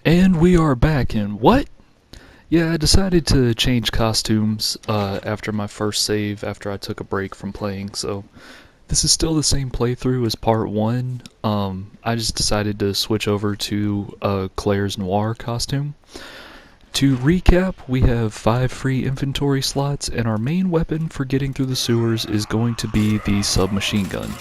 And we are back in what? Yeah, I decided to change costumes after my first save after I took a break from playing, so this is still the same playthrough as part 1. I just decided to switch over to Claire's Noir costume. To recap, we have 5 free inventory slots, and our main weapon for getting through the sewers is going to be the submachine gun.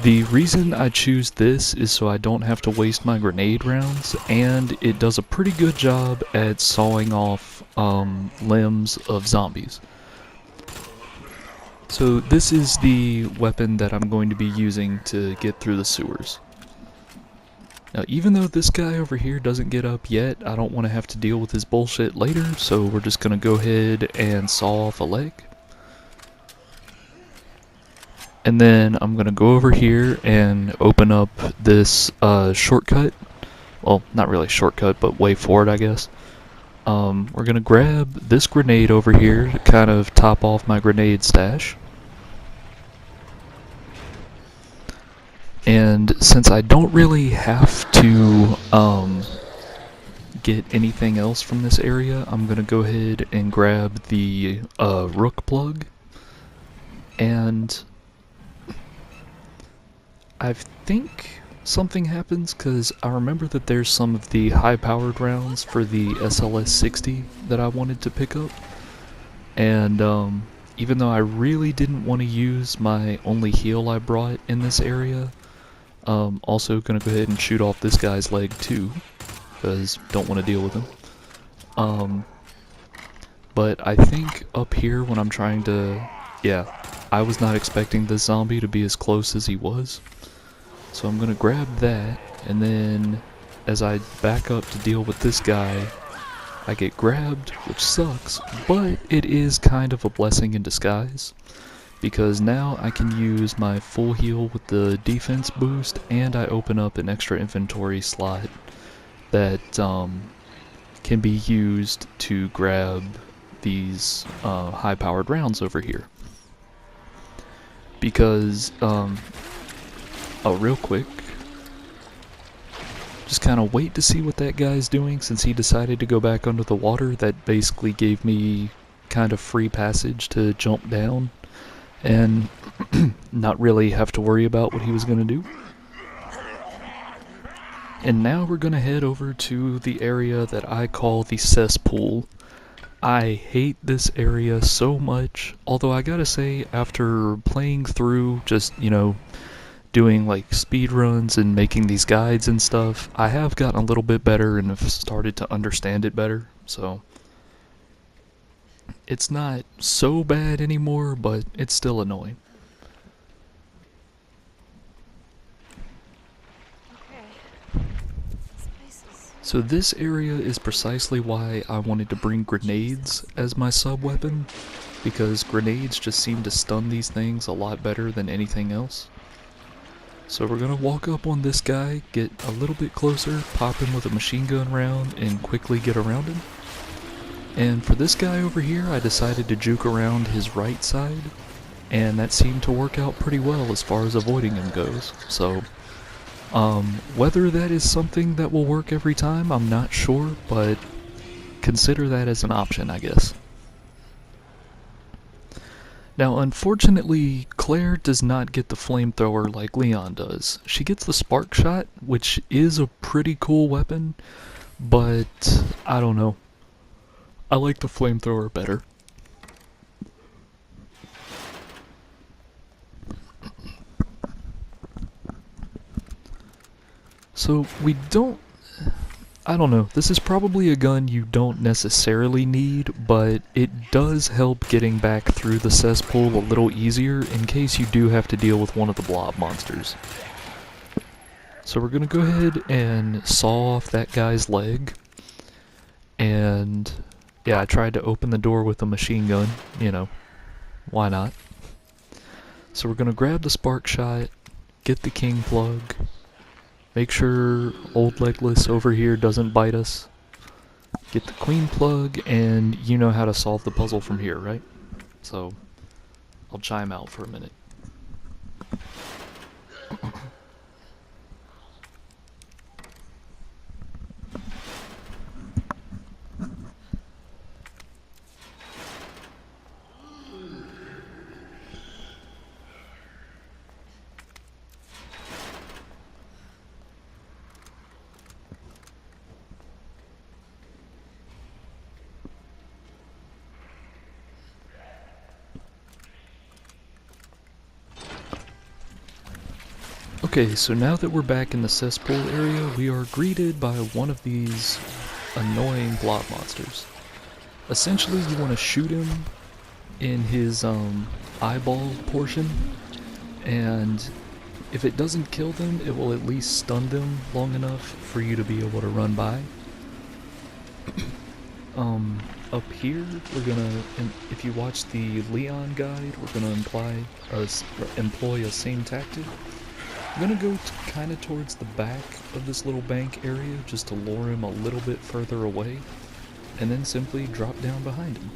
The reason I choose this is so I don't have to waste my grenade rounds, and it does a pretty good job at sawing off limbs of zombies. So this is the weapon that I'm going to be using to get through the sewers. Now, even though this guy over here doesn't get up yet, I don't want to have to deal with his bullshit later, so we're just going to go ahead and saw off a leg. And then I'm going to go over here and open up this shortcut. Well, not really shortcut, but way forward, I guess. We're going to grab this grenade over here to kind of top off my grenade stash. And since I don't really have to get anything else from this area, I'm going to go ahead and grab the rook plug. And I think something happens because I remember that there's some of the high-powered rounds for the SLS-60 that I wanted to pick up. And even though I really didn't want to use my only heal I brought in this area, also going to go ahead and shoot off this guy's leg too, because don't want to deal with him. But I think up here when I'm trying to... Yeah, I was not expecting this zombie to be as close as he was. So I'm going to grab that, and then as I back up to deal with this guy, I get grabbed, which sucks, but it is kind of a blessing in disguise, because now I can use my full heal with the defense boost, and I open up an extra inventory slot that can be used to grab these high-powered rounds over here. Because, oh, real quick, just kind of wait to see what that guy's doing since he decided to go back under the water. That basically gave me kind of free passage to jump down and not really have to worry about what he was going to do. And now we're going to head over to the area that I call the cesspool. I hate this area so much, although I gotta say, after playing through just, doing like speed runs and making these guides and stuff, I have gotten a little bit better and have started to understand it better, so it's not so bad anymore, but it's still annoying. So this area is precisely why I wanted to bring grenades as my sub-weapon, because grenades just seem to stun these things a lot better than anything else. So we're going to walk up on this guy, get a little bit closer, pop him with a machine gun round, and quickly get around him. And for this guy over here, I decided to juke around his right side, and that seemed to work out pretty well as far as avoiding him goes. So, whether that is something that will work every time, I'm not sure, but consider that as an option, I guess. Now, unfortunately, Claire does not get the flamethrower like Leon does. She gets the spark shot, which is a pretty cool weapon, but I don't know. I like the flamethrower better. So we don't... I don't know, this is probably a gun you don't necessarily need, but it does help getting back through the cesspool a little easier in case you do have to deal with one of the blob monsters. So we're gonna go ahead and saw off that guy's leg, and yeah, I tried to open the door with a machine gun, why not? So we're gonna grab the spark shot, get the king plug, make sure old legless over here doesn't bite us. Get the queen plug, and you know how to solve the puzzle from here, right? So, I'll chime out for a minute. Okay, so now that we're back in the cesspool area, we are greeted by one of these annoying blob monsters. Essentially, you want to shoot him in his eyeball portion, and if it doesn't kill them, it will at least stun them long enough for you to be able to run by. Up here, we're gonna, if you watch the Leon guide, we're gonna employ a same tactic. I'm gonna go kind of towards the back of this little bank area just to lure him a little bit further away, and then simply drop down behind him.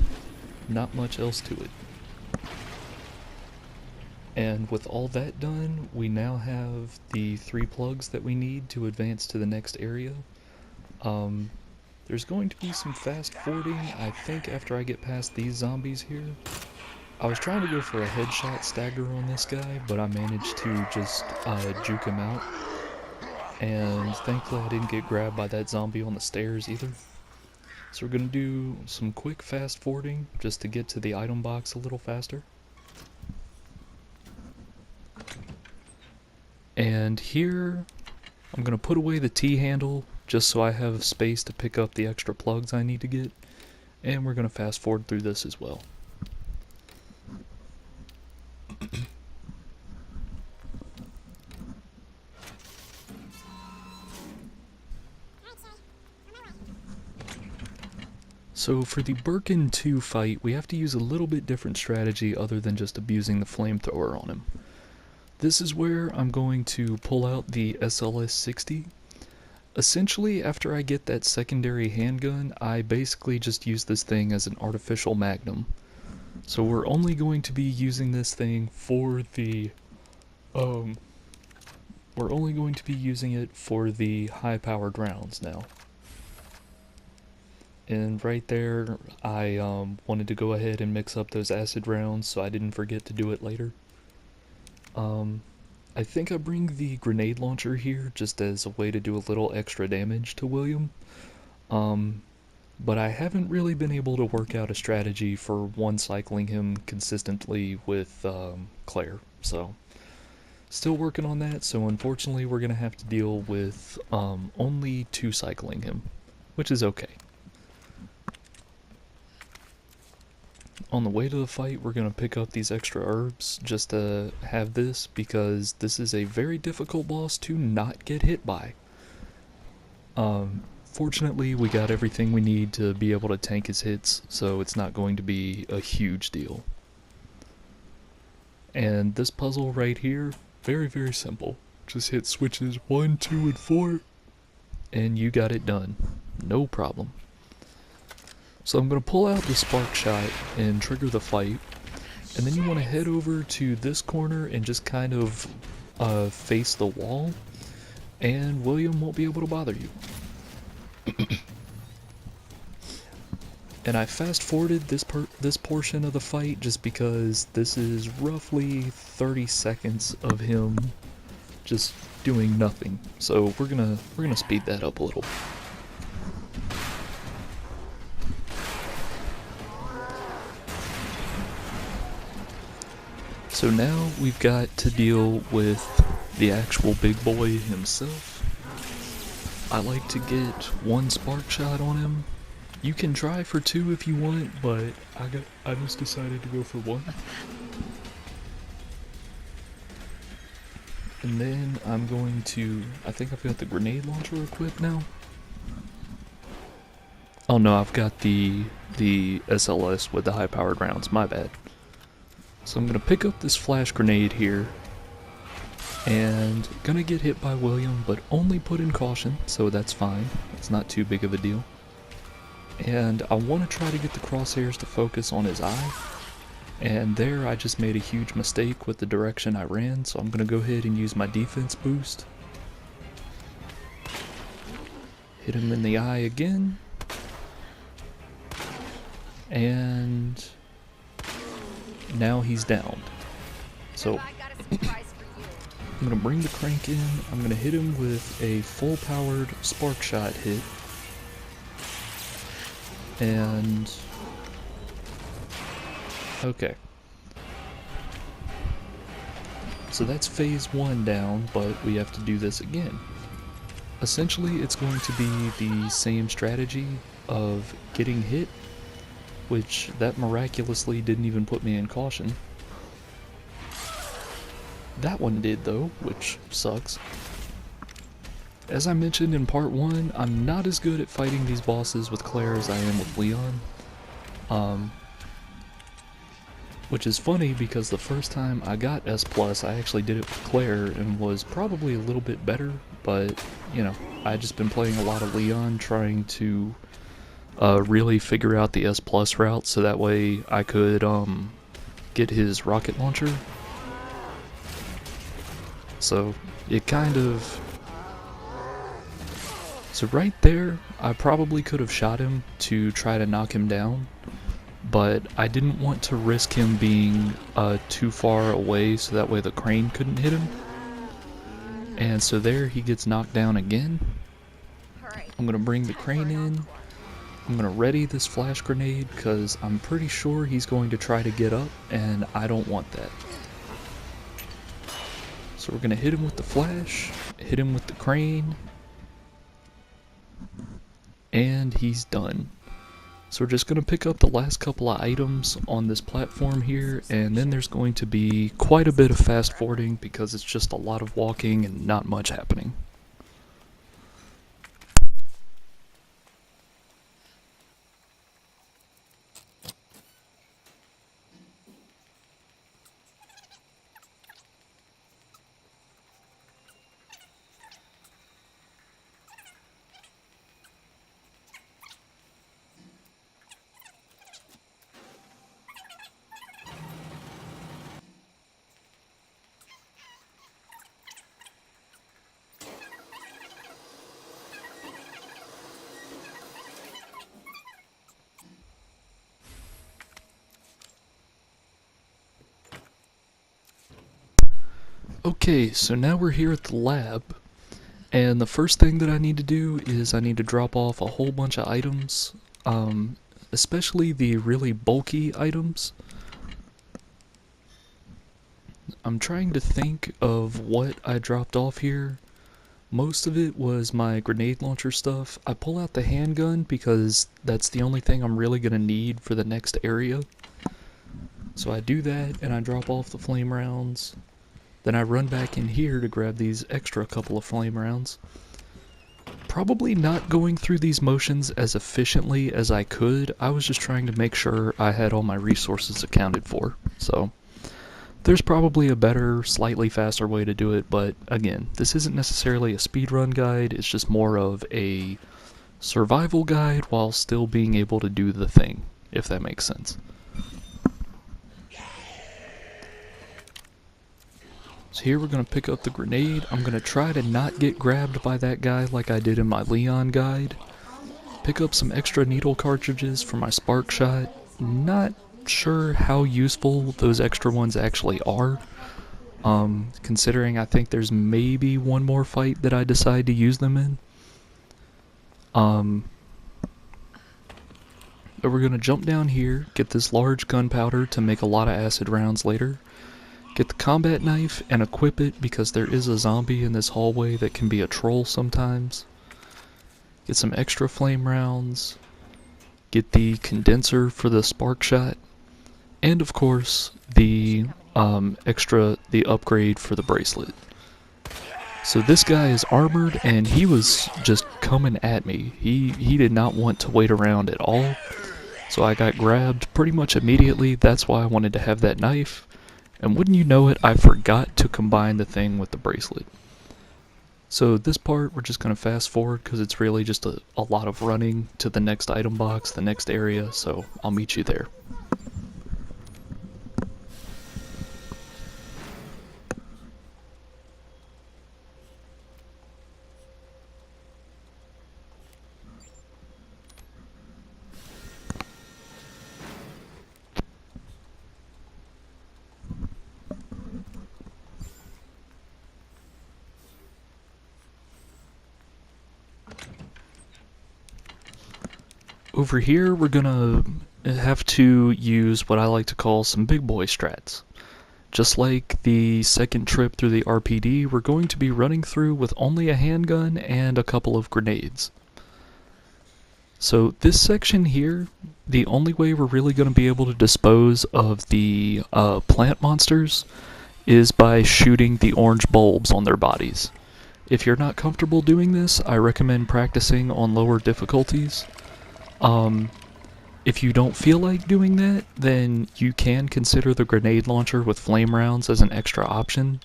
Not much else to it. And with all that done, we now have the 3 plugs that we need to advance to the next area. There's going to be some fast forwarding, I think, after I get past these zombies here. I was trying to go for a headshot stagger on this guy, but I managed to just juke him out. And thankfully I didn't get grabbed by that zombie on the stairs either. So we're going to do some quick fast forwarding just to get to the item box a little faster. And here, I'm going to put away the T-handle just so I have space to pick up the extra plugs I need to get. And we're going to fast forward through this as well. So for the Birkin 2 fight, we have to use a little bit different strategy other than just abusing the flamethrower on him. This is where I'm going to pull out the SLS-60. Essentially, after I get that secondary handgun, I basically just use this thing as an artificial magnum. So we're only going to be using this thing for the, we're only going to be using it for the high-powered rounds now. And right there, I wanted to go ahead and mix up those acid rounds so I didn't forget to do it later. I think I bring the grenade launcher here just as a way to do a little extra damage to William. But I haven't really been able to work out a strategy for one-cycling him consistently with Claire, so still working on that, so unfortunately we're going to have to deal with only 2-cycling him, which is okay. On the way to the fight, we're going to pick up these extra herbs just to have this, because this is a very difficult boss to not get hit by. Fortunately, we got everything we need to be able to tank his hits, so it's not going to be a huge deal. And this puzzle right here, very, very simple. Just hit switches 1, 2, and 4, and you got it done. No problem. So I'm going to pull out the spark shot and trigger the fight, and then you want to head over to this corner and just kind of face the wall, and William won't be able to bother you. And I fast forwarded this portion of the fight just because this is roughly 30 seconds of him just doing nothing. So we're gonna speed that up a little. So now we've got to deal with the actual big boy himself. I like to get 1 spark shot on him. You can try for 2 if you want, but I just decided to go for 1. And then I'm going to, I think I've got the grenade launcher equipped now. Oh no, I've got the SLS with the high powered rounds, my bad. So I'm going to pick up this flash grenade here, and gonna get hit by William, but only put in caution, so that's fine. It's not too big of a deal. And I want to try to get the crosshairs to focus on his eye, and there I just made a huge mistake with the direction I ran, so I'm going to go ahead and use my defense boost. Hit him in the eye again, and now he's downed. So I'm going to bring the crank in, I'm going to hit him with a full powered spark shot hit, and okay. So that's phase 1 down, but we have to do this again. Essentially, it's going to be the same strategy of getting hit, which that miraculously didn't even put me in caution. That one did though, which sucks. As I mentioned in part 1, I'm not as good at fighting these bosses with Claire as I am with Leon. Which is funny because the first time I got S+, I actually did it with Claire and was probably a little bit better, but, you know, I'd just been playing a lot of Leon trying to really figure out the S+ route so that way I could get his rocket launcher. So, it kind of... So right there, I probably could have shot him to try to knock him down, but I didn't want to risk him being too far away so that way the crane couldn't hit him. And so there he gets knocked down again. I'm going to bring the crane in. I'm going to ready this flash grenade because I'm pretty sure he's going to try to get up and I don't want that. So we're going to hit him with the flash, hit him with the crane, and he's done. So we're just going to pick up the last couple of items on this platform here, and then there's going to be quite a bit of fast forwarding because it's just a lot of walking and not much happening. Okay, so now we're here at the lab, and the first thing that I need to do is I need to drop off a whole bunch of items, especially the really bulky items. I'm trying to think of what I dropped off here. Most of it was my grenade launcher stuff. I pull out the handgun because that's the only thing I'm really going to need for the next area. So I do that and I drop off the flame rounds. Then I run back in here to grab these extra couple of flame rounds. Probably not going through these motions as efficiently as I could. I was just trying to make sure I had all my resources accounted for. So there's probably a better, slightly faster way to do it, but again, this isn't necessarily a speedrun guide, it's just more of a survival guide while still being able to do the thing, if that makes sense. So here we're going to pick up the grenade. I'm going to try to not get grabbed by that guy like I did in my Leon guide. Pick up some extra needle cartridges for my spark shot. Not sure how useful those extra ones actually are. Considering I think there's maybe one more fight that I decide to use them in. But we're going to jump down here, get this large gunpowder to make a lot of acid rounds later. Get the combat knife and equip it because there is a zombie in this hallway that can be a troll sometimes. Get some extra flame rounds. Get the condenser for the spark shot. And of course, the upgrade for the bracelet. So this guy is armored and he was just coming at me. He did not want to wait around at all. So I got grabbed pretty much immediately. That's why I wanted to have that knife. And wouldn't you know it, I forgot to combine the thing with the bracelet. So this part we're just going to fast forward because it's really just a lot of running to the next item box, the next area, so I'll meet you there. Over here, we're gonna have to use what I like to call some big boy strats. just like the second trip through the RPD, we're going to be running through with only a handgun and a couple of grenades. So this section here, the only way we're really going to be able to dispose of the plant monsters is by shooting the orange bulbs on their bodies. If you're not comfortable doing this, I recommend practicing on lower difficulties. If you don't feel like doing that, then you can consider the grenade launcher with flame rounds as an extra option.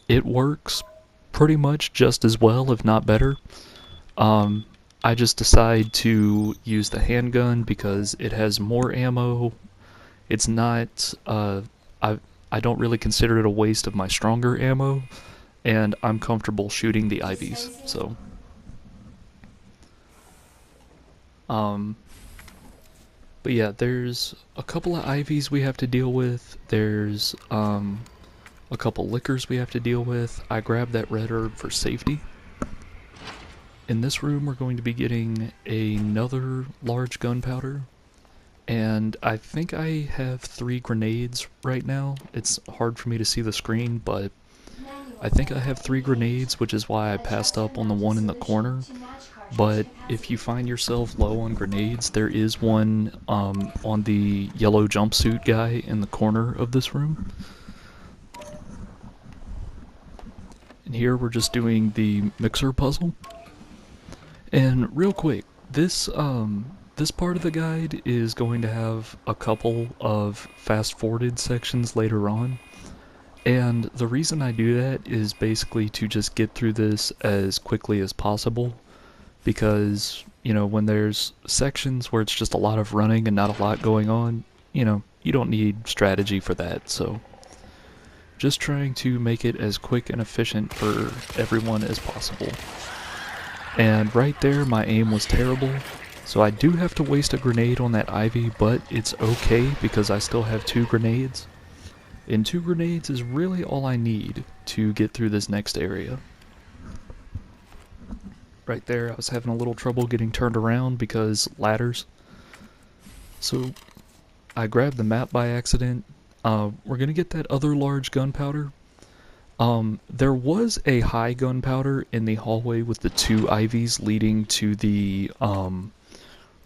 It works pretty much just as well, if not better. I just decide to use the handgun because it has more ammo. It's not, I don't really consider it a waste of my stronger ammo, and I'm comfortable shooting the IVs, so. But yeah, there's a couple of IVs we have to deal with. There's a couple liquors we have to deal with. I grabbed that red herb for safety. In this room, we're going to be getting another large gunpowder. And I think I have 3 grenades right now. It's hard for me to see the screen, but I think I have 3 grenades, which is why I passed up on the one in the corner. But if you find yourself low on grenades, there is one on the yellow jumpsuit guy in the corner of this room. And here we're just doing the mixer puzzle. And real quick, this part of the guide is going to have a couple of fast-forwarded sections later on. And the reason I do that is basically to just get through this as quickly as possible. Because, you know, when there's sections where it's just a lot of running and not a lot going on, you know, you don't need strategy for that, so just trying to make it as quick and efficient for everyone as possible. And right there, my aim was terrible, so I do have to waste a grenade on that Ivy, but it's okay because I still have 2 grenades. And 2 grenades is really all I need to get through this next area. Right there, I was having a little trouble getting turned around because ladders. So I grabbed the map by accident. We're going to get that other large gunpowder. There was a high gunpowder in the hallway with the 2 IVs leading to the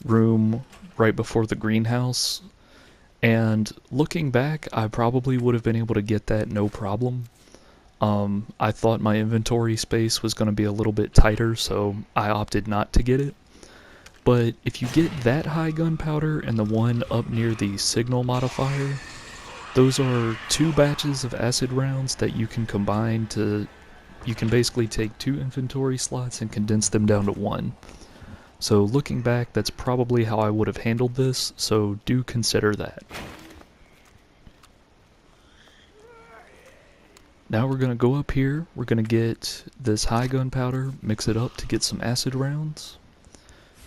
room right before the greenhouse. And looking back, I probably would have been able to get that no problem. I thought my inventory space was going to be a little bit tighter, so I opted not to get it. But if you get that high gunpowder and the one up near the signal modifier, those are 2 batches of acid rounds that you can combine to... You can basically take 2 inventory slots and condense them down to 1. So looking back, that's probably how I would have handled this, so do consider that. Now we're going to go up here, we're going to get this high gunpowder, mix it up to get some acid rounds.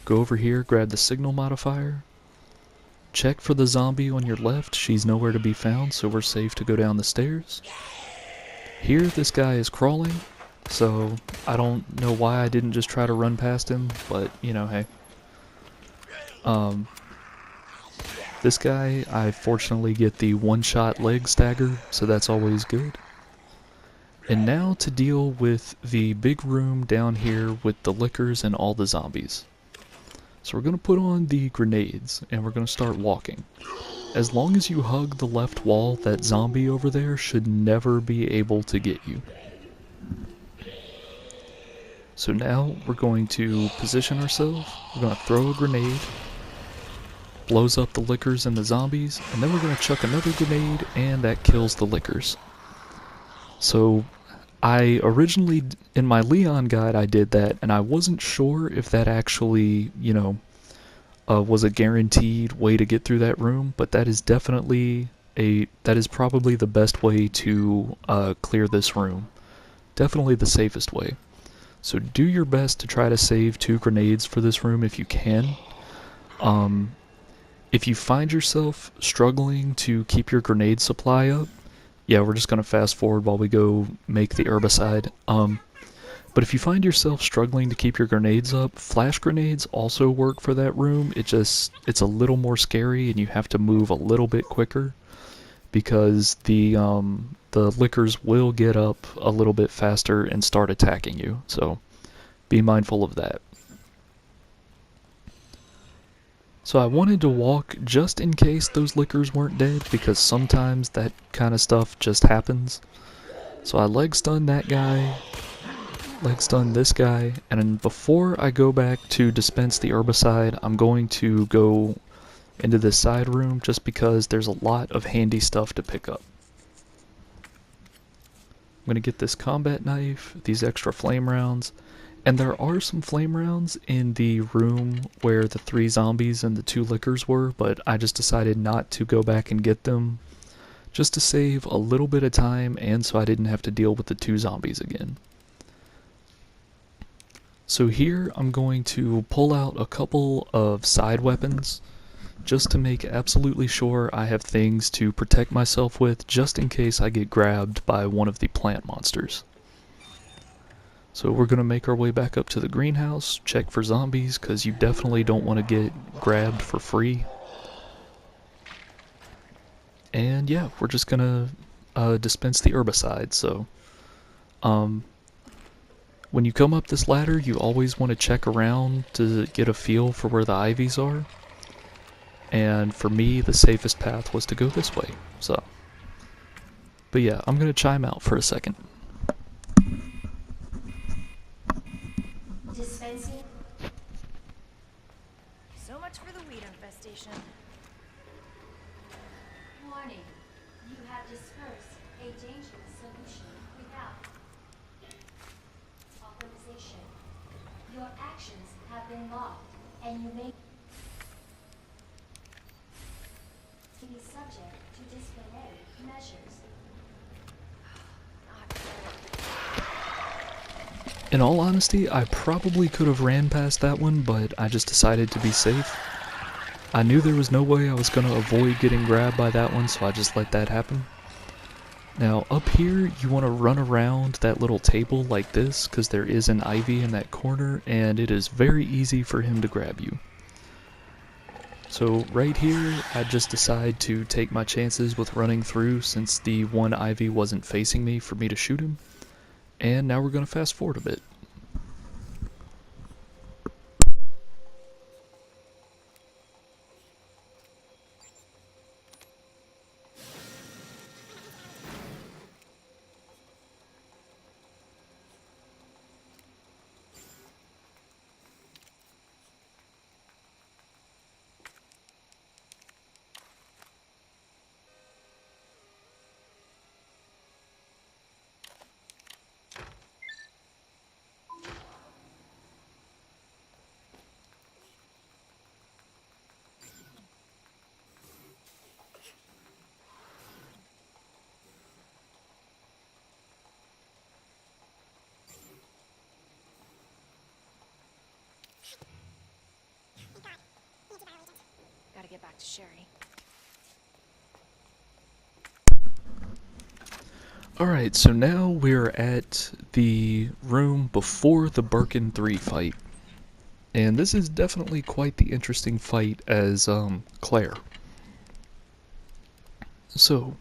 Go over here, grab the signal modifier. Check for the zombie on your left, she's nowhere to be found, so we're safe to go down the stairs. Here, this guy is crawling, so I don't know why I didn't just try to run past him, but, you know, hey. This guy, I fortunately get the one-shot leg stagger, so that's always good. And now to deal with the big room down here with the liquors and all the zombies. So we're going to put on the grenades, and we're going to start walking. As long as you hug the left wall, that zombie over there should never be able to get you. So now we're going to position ourselves, we're going to throw a grenade, blows up the liquors and the zombies, and then we're going to chuck another grenade, and that kills the liquors. So I originally, in my Leon guide, I did that, and I wasn't sure if that actually, you know, was a guaranteed way to get through that room, but that is definitely that is probably the best way to clear this room. Definitely the safest way. So do your best to try to save 2 grenades for this room if you can. If you find yourself struggling to keep your grenade supply up, yeah, we're just going to fast forward while we go make the herbicide. But if you find yourself struggling to keep your grenades up, flash grenades also work for that room. It's a little more scary and you have to move a little bit quicker. because the lickers will get up a little bit faster and start attacking you. So be mindful of that. So I wanted to walk just in case those lickers weren't dead, because sometimes that kind of stuff just happens. So I leg stunned that guy, leg stun this guy, and then before I go back to dispense the herbicide, I'm going to go into this side room just because there's a lot of handy stuff to pick up. I'm going to get this combat knife, these extra flame rounds, and there are some flame rounds in the room where the 3 zombies and the 2 lickers were, but I just decided not to go back and get them just to save a little bit of time and so I didn't have to deal with the 2 zombies again. So here I'm going to pull out a couple of side weapons just to make absolutely sure I have things to protect myself with just in case I get grabbed by one of the plant monsters. So we're going to make our way back up to the greenhouse, check for zombies because you definitely don't want to get grabbed for free. And yeah, we're just going to dispense the herbicide. So when you come up this ladder, you always want to check around to get a feel for where the ivies are. And for me, the safest path was to go this way. So, but yeah, I'm going to chime out for a second. Dispensing. So much for the weed infestation. Warning. You have dispersed a dangerous solution without authorization. Your actions have been logged, and you may be subject to disciplinary measures. In all honesty, I probably could have ran past that one, but I just decided to be safe. I knew there was no way I was going to avoid getting grabbed by that one, so I just let that happen. Now, up here, you want to run around that little table like this, because there is an ivy in that corner, and it is very easy for him to grab you. So right here, I just decide to take my chances with running through since the one ivy wasn't facing me for me to shoot him. And now we're going to fast forward a bit. Gotta get back to Sherry. Alright, so now we're at the room before the Birkin 3 fight. And this is definitely quite the interesting fight as Claire. So,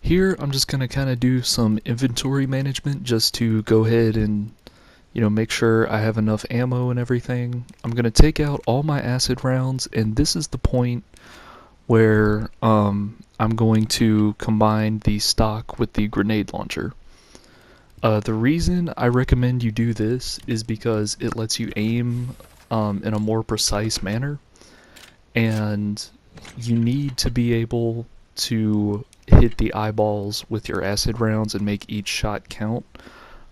here I'm just going to kind of do some inventory management just to go ahead and, make sure I have enough ammo and everything. I'm going to take out all my acid rounds, and this is the point where I'm going to combine the stock with the grenade launcher. The reason I recommend you do this is because it lets you aim in a more precise manner, and you need to be able to hit the eyeballs with your acid rounds and make each shot count.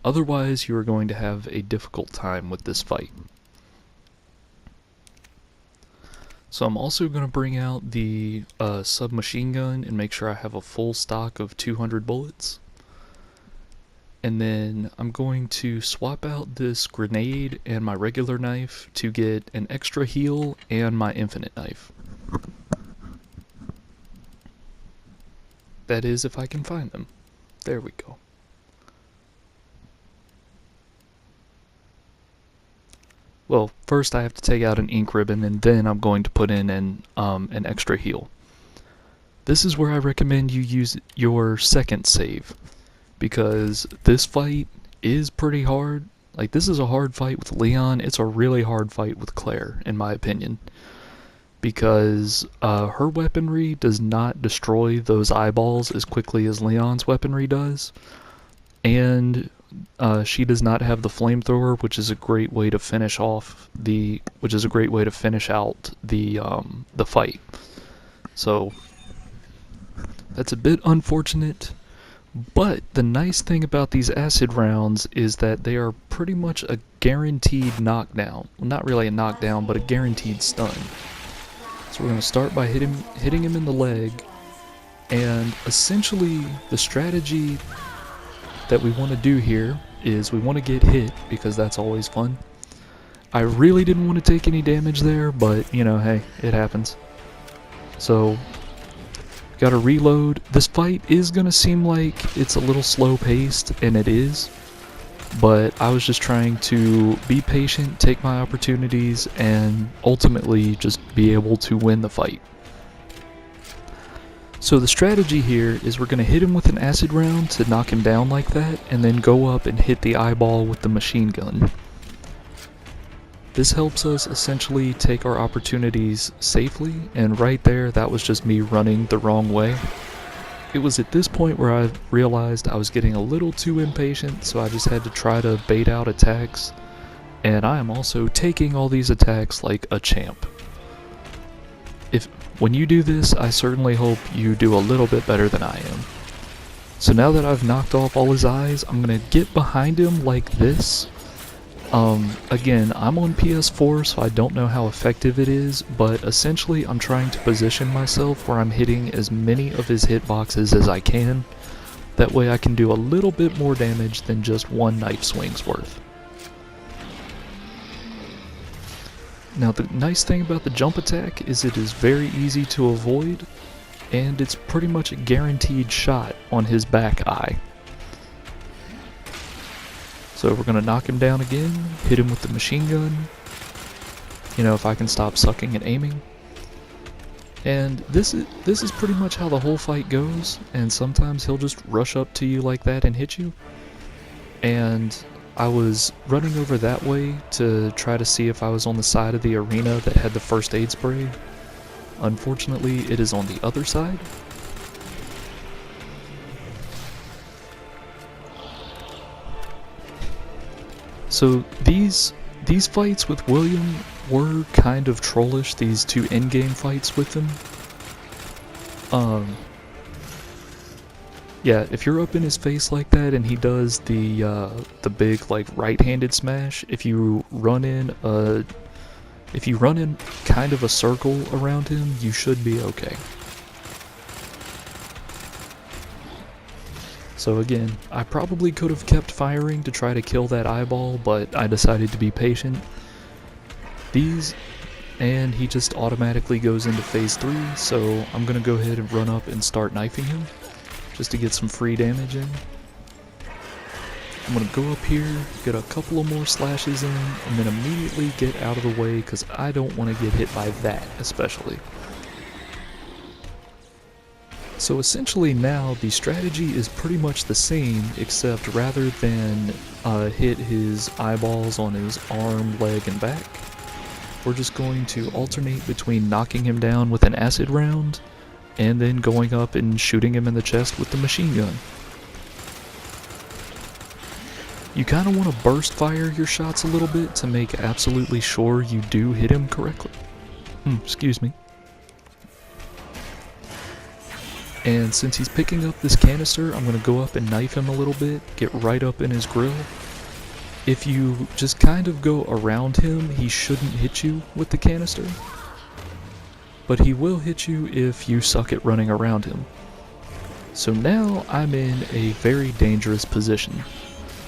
Otherwise, you are going to have a difficult time with this fight. So I'm also going to bring out the submachine gun and make sure I have a full stock of 200 bullets. And then I'm going to swap out this grenade and my regular knife to get an extra heal and my infinite knife. That is, if I can find them. There we go. Well, first I have to take out an ink ribbon, and then I'm going to put in an extra heal. this is where I recommend you use your second save, because this fight is pretty hard. Like, this is a hard fight with Leon. It's a really hard fight with Claire, in my opinion, because her weaponry does not destroy those eyeballs as quickly as Leon's weaponry does, and she does not have the flamethrower, which is a great way to finish off which is a great way to finish out the fight. So that's a bit unfortunate, but the nice thing about these acid rounds is that they are pretty much a guaranteed knockdown. Well, not really a knockdown, but a guaranteed stun. So we're going to start by hitting him in the leg, and essentially the strategy that we want to do here is we want to get hit, because that's always fun. I really didn't want to take any damage there, but you know, hey, it happens. So gotta reload. This fight is gonna seem like it's a little slow paced, and it is, but I was just trying to be patient, take my opportunities, and ultimately just be able to win the fight. So the strategy here is we're gonna hit him with an acid round to knock him down like that, and then go up and hit the eyeball with the machine gun. This helps us essentially take our opportunities safely, and right there, that was just me running the wrong way. It was at this point where I realized I was getting a little too impatient, so I just had to try to bait out attacks, and I am also taking all these attacks like a champ. When you do this, I certainly hope you do a little bit better than I am. So now that I've knocked off all his eyes, I'm gonna get behind him like this. Again, I'm on PS4, so I don't know how effective it is, but essentially I'm trying to position myself where I'm hitting as many of his hitboxes as I can. That way I can do a little bit more damage than just one knife swing's worth. Now the nice thing about the jump attack is it is very easy to avoid, and it's pretty much a guaranteed shot on his back eye. So we're going to knock him down again, hit him with the machine gun, you know, if I can stop sucking and aiming. And this is pretty much how the whole fight goes, and sometimes he'll just rush up to you like that and hit you. And I was running over that way to try to see if I was on the side of the arena that had the first aid spray. Unfortunately, it is on the other side. So these fights with William were kind of trollish, these two in-game fights with him. Yeah, if you're up in his face like that and he does the big like right-handed smash, if you run in kind of a circle around him, you should be okay. So again, I probably could have kept firing to try to kill that eyeball, but I decided to be patient. And he just automatically goes into phase 3, so I'm gonna go ahead and run up and start knifing him, just to get some free damage in. I'm gonna go up here, get a couple of more slashes in, and then immediately get out of the way, because I don't want to get hit by that, especially. So essentially now the strategy is pretty much the same, except rather than hit his eyeballs on his arm, leg, and back, we're just going to alternate between knocking him down with an acid round and then going up and shooting him in the chest with the machine gun. You kind of want to burst fire your shots a little bit to make absolutely sure you do hit him correctly. Excuse me. And since he's picking up this canister, I'm going to go up and knife him a little bit, get right up in his grill. If you just kind of go around him, he shouldn't hit you with the canister. But he will hit you if you suck at running around him. So now I'm in a very dangerous position.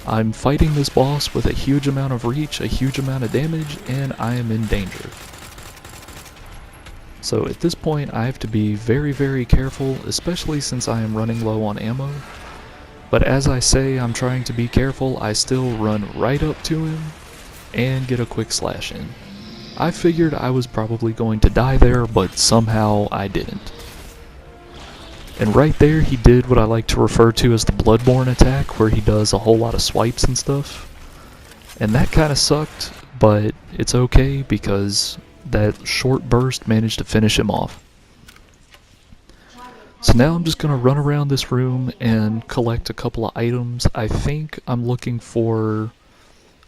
I'm fighting this boss with a huge amount of reach, a huge amount of damage, and I am in danger. So at this point I have to be very, very careful, especially since I am running low on ammo. But as I say I'm trying to be careful, I still run right up to him and get a quick slash in. I figured I was probably going to die there, but somehow I didn't. And right there he did what I like to refer to as the Bloodborne attack, where he does a whole lot of swipes and stuff. And that kind of sucked, but it's okay because that short burst managed to finish him off. So now I'm just going to run around this room and collect a couple of items. I think I'm looking for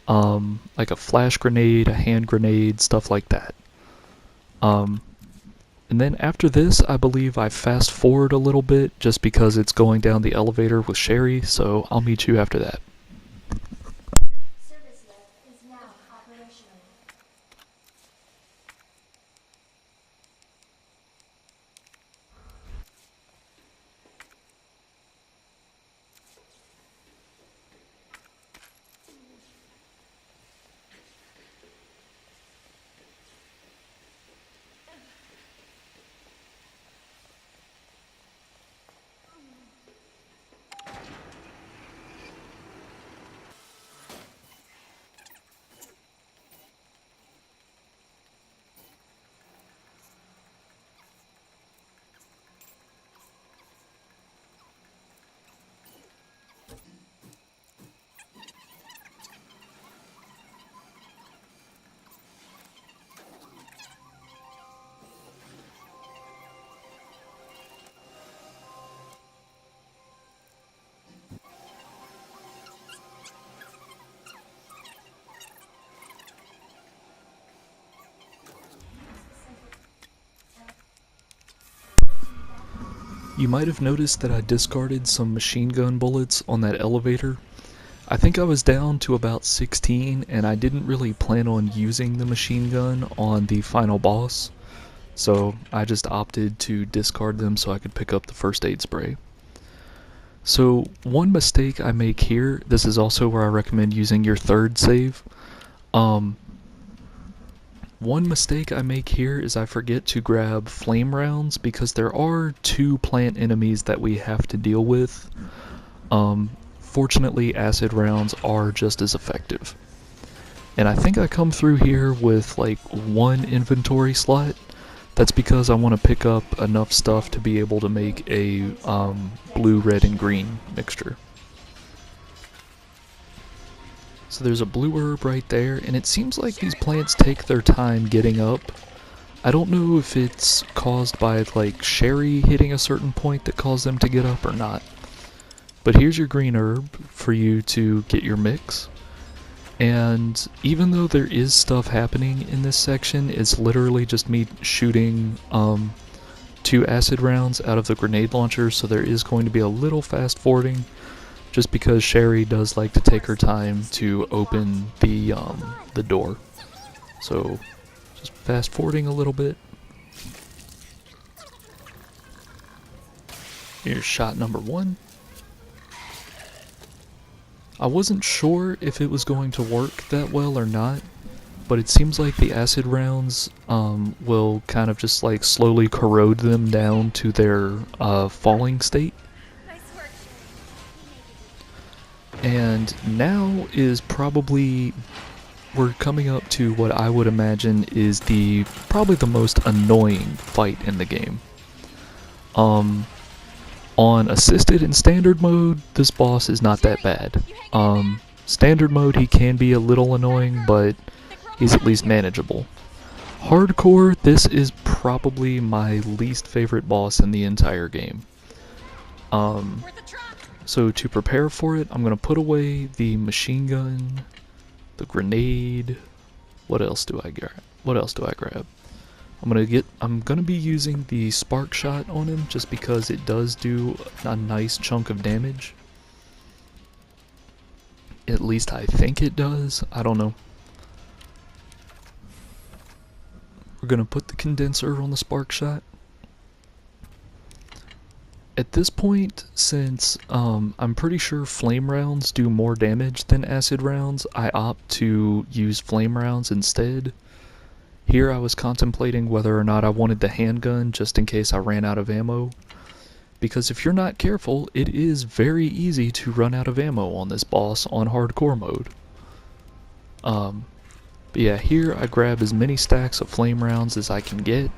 like a flash grenade, a hand grenade, stuff like that. And then after this, I believe I fast forward a little bit just because it's going down the elevator with Sherry, so I'll meet you after that. Service lift is now operational. You might have noticed that I discarded some machine gun bullets on that elevator. I think I was down to about 16 and I didn't really plan on using the machine gun on the final boss, so I just opted to discard them so I could pick up the first aid spray. So one mistake I make here, this is also where I recommend using your third save. One mistake I make here is I forget to grab flame rounds because there are 2 plant enemies that we have to deal with. Fortunately, acid rounds are just as effective. And I think I come through here with like 1 inventory slot. That's because I want to pick up enough stuff to be able to make a blue, red, and green mixture. So there's a blue herb right there, and it seems like these plants take their time getting up. I don't know if it's caused by like Sherry hitting a certain point that caused them to get up or not. But here's your green herb for you to get your mix. And even though there is stuff happening in this section, it's literally just me shooting 2 acid rounds out of the grenade launcher, so there is going to be a little fast forwarding. Just because Sherry does like to take her time to open the door. So, just fast forwarding a little bit. Here's shot number 1. I wasn't sure if it was going to work that well or not, but it seems like the acid rounds will kind of just like slowly corrode them down to their falling state. And now is probably, we're coming up to what I would imagine is probably the most annoying fight in the game. On assisted and standard mode, this boss is not that bad. Standard mode, he can be a little annoying, but he's at least manageable. Hardcore, this is probably my least favorite boss in the entire game. So to prepare for it, I'm going to put away the machine gun, the grenade. What else do I grab? I'm going to be using the spark shot on him just because it does do a nice chunk of damage. At least I think it does. I don't know. We're going to put the condenser on the spark shot. At this point, since I'm pretty sure flame rounds do more damage than acid rounds, I opt to use flame rounds instead. Here I was contemplating whether or not I wanted the handgun just in case I ran out of ammo. Because if you're not careful, it is very easy to run out of ammo on this boss on hardcore mode. But yeah, here I grab as many stacks of flame rounds as I can get.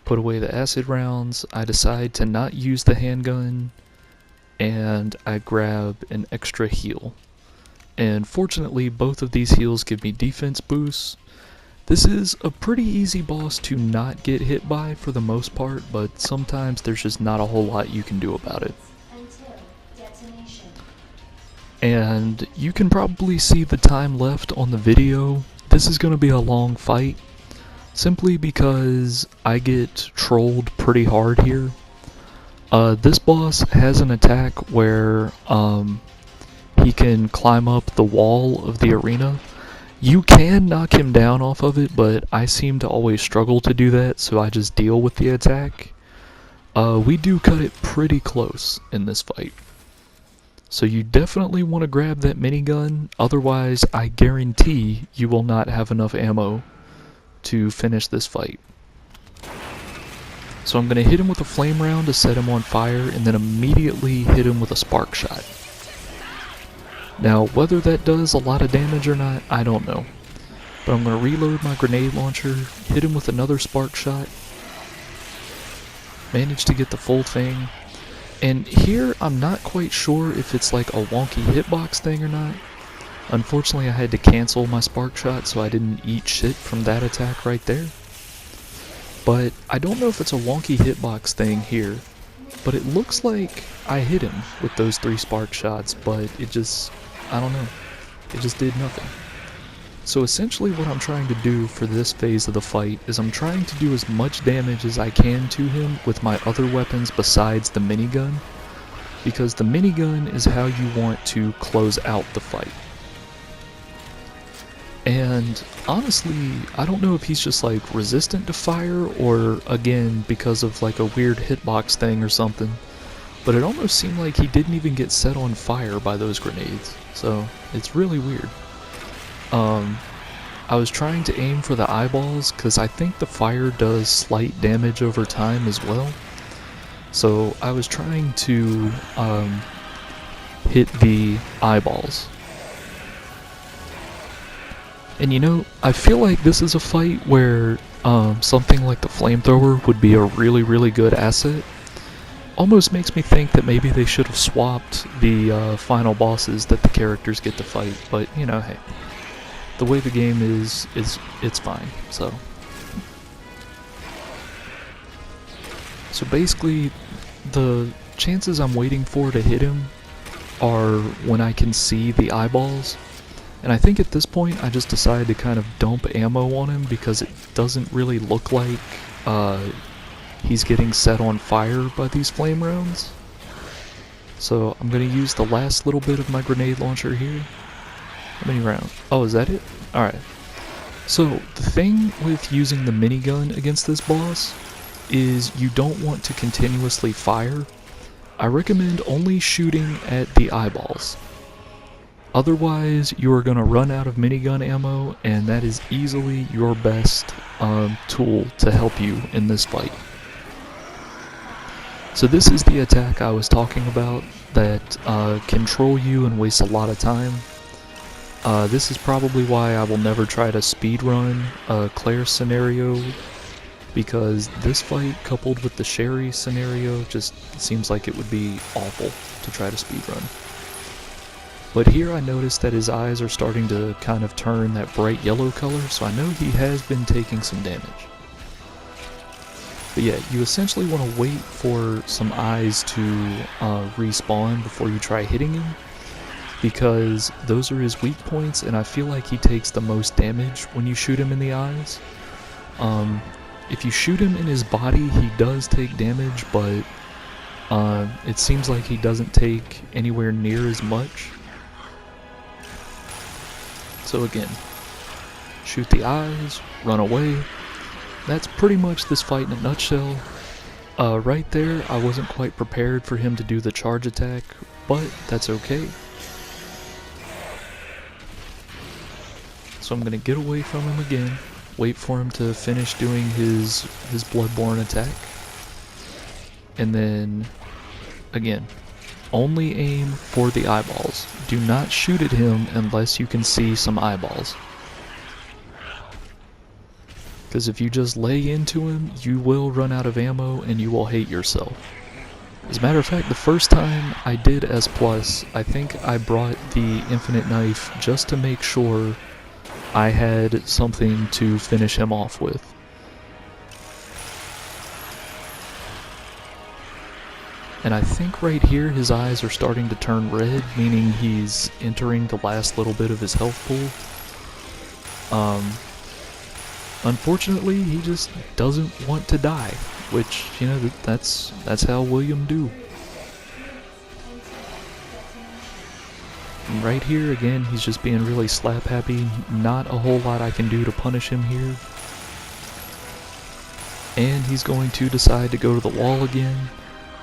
put away the acid rounds, I decide to not use the handgun, and I grab an extra heal. And fortunately, both of these heals give me defense boosts. This is a pretty easy boss to not get hit by for the most part, but sometimes there's just not a whole lot you can do about it. Until detonation. And you can probably see the time left on the video. This is going to be a long fight, simply because I get trolled pretty hard here. This boss has an attack where he can climb up the wall of the arena. You can knock him down off of it, but I seem to always struggle to do that, so I just deal with the attack. We do cut it pretty close in this fight. So you definitely want to grab that minigun, otherwise I guarantee you will not have enough ammo to finish this fight. So I'm going to hit him with a flame round to set him on fire, and then immediately hit him with a spark shot. Now, whether that does a lot of damage or not, I don't know. But I'm going to reload my grenade launcher, hit him with another spark shot, manage to get the full thing. And here, I'm not quite sure if it's like a wonky hitbox thing or not. Unfortunately, I had to cancel my spark shot, so I didn't eat shit from that attack right there. But I don't know if it's a wonky hitbox thing here. But it looks like I hit him with those 3 spark shots, but it just, I don't know. It just did nothing. So essentially what I'm trying to do for this phase of the fight is I'm trying to do as much damage as I can to him with my other weapons besides the minigun, because the minigun is how you want to close out the fight. And honestly, I don't know if he's just like resistant to fire or again because of like a weird hitbox thing or something, but it almost seemed like he didn't even get set on fire by those grenades, so it's really weird. I was trying to aim for the eyeballs because I think the fire does slight damage over time as well, so I was trying to hit the eyeballs. And you know, I feel like this is a fight where something like the flamethrower would be a really good asset. Almost makes me think that maybe they should have swapped the final bosses that the characters get to fight, but you know, hey, the way the game is it's fine. So basically, the chances I'm waiting for to hit him are when I can see the eyeballs. And I think at this point I just decided to kind of dump ammo on him because it doesn't really look like he's getting set on fire by these flame rounds. So I'm going to use the last little bit of my grenade launcher here. How many rounds? Oh, is that it? Alright. So the thing with using the minigun against this boss is you don't want to continuously fire. I recommend only shooting at the eyeballs. Otherwise, you are going to run out of minigun ammo, and that is easily your best tool to help you in this fight. So this is the attack I was talking about that can troll you and waste a lot of time. This is probably why I will never try to speedrun a Claire scenario, because this fight coupled with the Sherry scenario just seems like it would be awful to try to speedrun. But here I noticed that his eyes are starting to kind of turn that bright yellow color, so I know he has been taking some damage. But yeah, you essentially want to wait for some eyes to respawn before you try hitting him, because those are his weak points, and I feel like he takes the most damage when you shoot him in the eyes. If you shoot him in his body, he does take damage, but it seems like he doesn't take anywhere near as much. So again, shoot the eyes, run away. That's pretty much this fight in a nutshell. Right there, I wasn't quite prepared for him to do the charge attack, but that's okay. So I'm gonna get away from him again, wait for him to finish doing his bloodborne attack, and then, again, only aim for the eyeballs. Do not shoot at him unless you can see some eyeballs. because if you just lay into him, you will run out of ammo and you will hate yourself. As a matter of fact, the first time I did S+, I think I brought the infinite knife just to make sure I had something to finish him off with. And I think right here his eyes are starting to turn red, meaning he's entering the last little bit of his health pool. Unfortunately, he just doesn't want to die, which, you know, that's how William do. And right here, again, he's just being really slap happy. Not a whole lot I can do to punish him here. And he's going to decide to go to the wall again.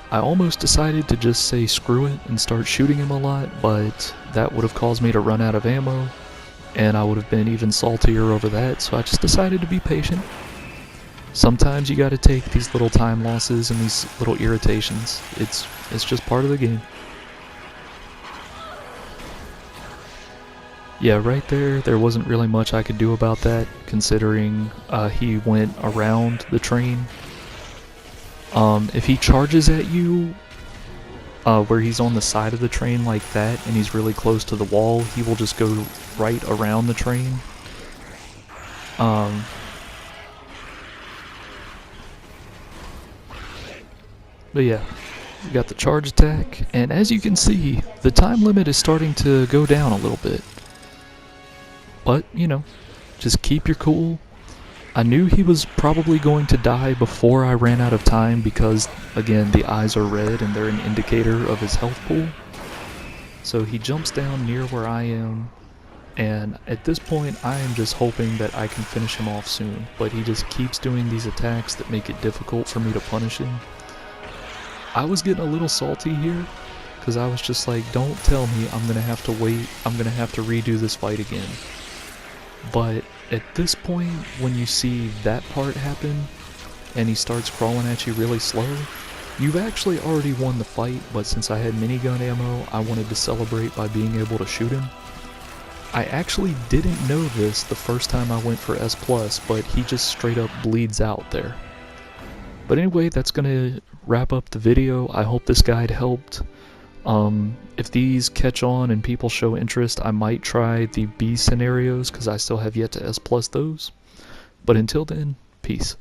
I almost decided to just say screw it and start shooting him a lot, but that would have caused me to run out of ammo, and I would have been even saltier over that, so I just decided to be patient. Sometimes you gotta take these little time losses and these little irritations. It's just part of the game. Yeah, right there wasn't really much I could do about that, considering he went around the train. If he charges at you, where he's on the side of the train like that, and he's really close to the wall, he will just go right around the train. But yeah, we got the charge attack, and as you can see, the time limit is starting to go down a little bit. But, you know, just keep your cool. I knew he was probably going to die before I ran out of time because, again, the eyes are red and they're an indicator of his health pool. So he jumps down near where I am, and at this point I am just hoping that I can finish him off soon. But he just keeps doing these attacks that make it difficult for me to punish him. I was getting a little salty here, because I was just like, don't tell me I'm going to have to wait, I'm going to have to redo this fight again. But at this point, when you see that part happen, and he starts crawling at you really slow, you've actually already won the fight, but since I had minigun ammo, I wanted to celebrate by being able to shoot him. I actually didn't know this the first time I went for S+, but he just straight up bleeds out there. But anyway, that's gonna wrap up the video. I hope this guide helped. If these catch on and people show interest, I might try the B scenarios, because I still have yet to S+ those. But until then, peace.